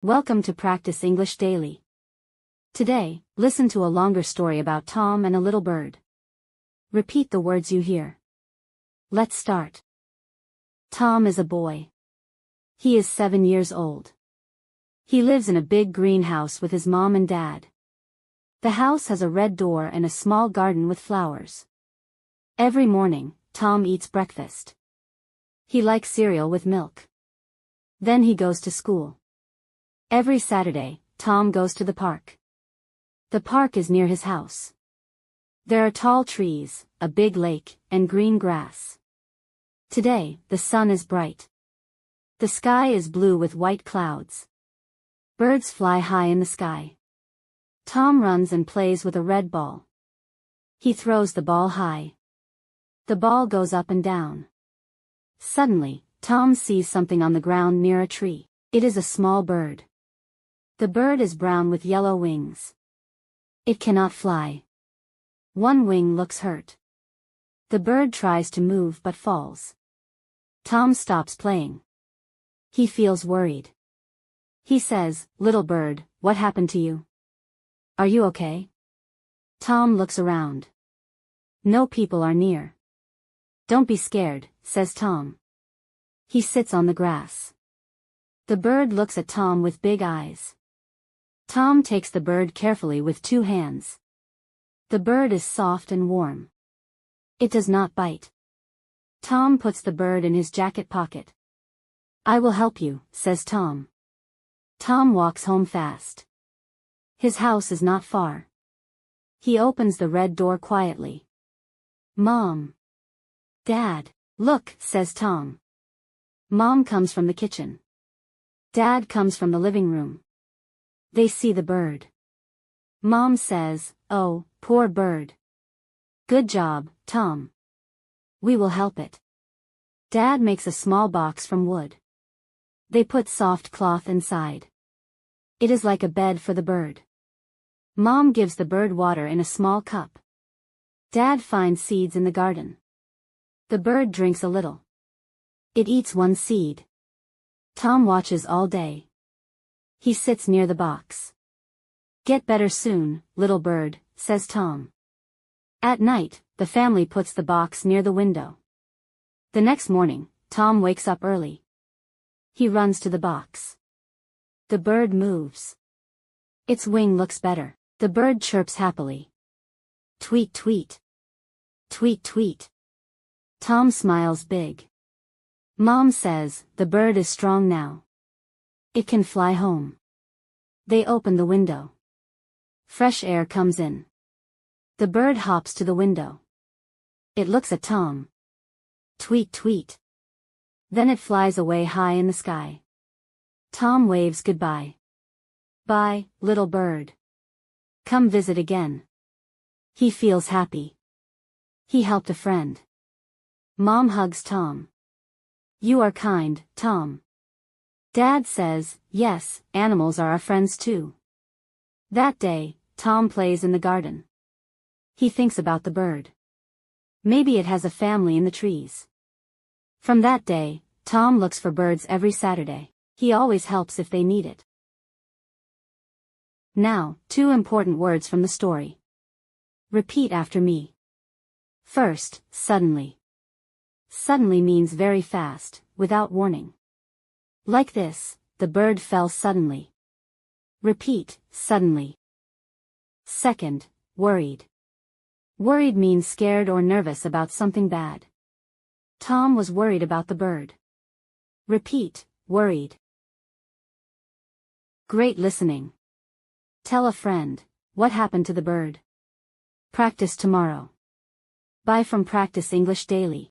Welcome to Practice English Daily. Today, listen to a longer story about Tom and a little bird. Repeat the words you hear. Let's start. Tom is a boy. He is 7 years old. He lives in a big greenhouse with his mom and dad. The house has a red door and a small garden with flowers. Every morning, Tom eats breakfast. He likes cereal with milk. Then he goes to school. Every Saturday, Tom goes to the park. The park is near his house. There are tall trees, a big lake, and green grass. Today, the sun is bright. The sky is blue with white clouds. Birds fly high in the sky. Tom runs and plays with a red ball. He throws the ball high. The ball goes up and down. Suddenly, Tom sees something on the ground near a tree. It is a small bird. The bird is brown with yellow wings. It cannot fly. One wing looks hurt. The bird tries to move but falls. Tom stops playing. He feels worried. He says, "Little bird, what happened to you? Are you okay?" Tom looks around. No people are near. "Don't be scared," says Tom. He sits on the grass. The bird looks at Tom with big eyes. Tom takes the bird carefully with 2 hands. The bird is soft and warm. It does not bite. Tom puts the bird in his jacket pocket. "I will help you," says Tom. Tom walks home fast. His house is not far. He opens the red door quietly. "Mom. Dad, look," says Tom. Mom comes from the kitchen. Dad comes from the living room. They see the bird. Mom says, "Oh, poor bird. Good job, Tom. We will help it." Dad makes a small box from wood. They put soft cloth inside. It is like a bed for the bird. Mom gives the bird water in a small cup. Dad finds seeds in the garden. The bird drinks a little. It eats 1 seed. Tom watches all day. He sits near the box. "Get better soon, little bird," says Tom. At night, the family puts the box near the window. The next morning, Tom wakes up early. He runs to the box. The bird moves. Its wing looks better. The bird chirps happily. Tweet tweet. Tweet tweet. Tom smiles big. Mom says, "The bird is strong now. It can fly home." They open the window. Fresh air comes in. The bird hops to the window. It looks at Tom. Tweet tweet. Then it flies away high in the sky. Tom waves goodbye. "Bye, little bird. Come visit again." He feels happy. He helped a friend. Mom hugs Tom. "You are kind, Tom." Dad says, "Yes, animals are our friends too." That day, Tom plays in the garden. He thinks about the bird. Maybe it has a family in the trees. From that day, Tom looks for birds every Saturday. He always helps if they need it. Now, 2 important words from the story. Repeat after me. First, suddenly. Suddenly means very fast, without warning. Like this, the bird fell suddenly. Repeat, suddenly. Second, worried. Worried means scared or nervous about something bad. Tom was worried about the bird. Repeat, worried. Great listening. Tell a friend, what happened to the bird? Practice tomorrow. Bye from Practice English Daily.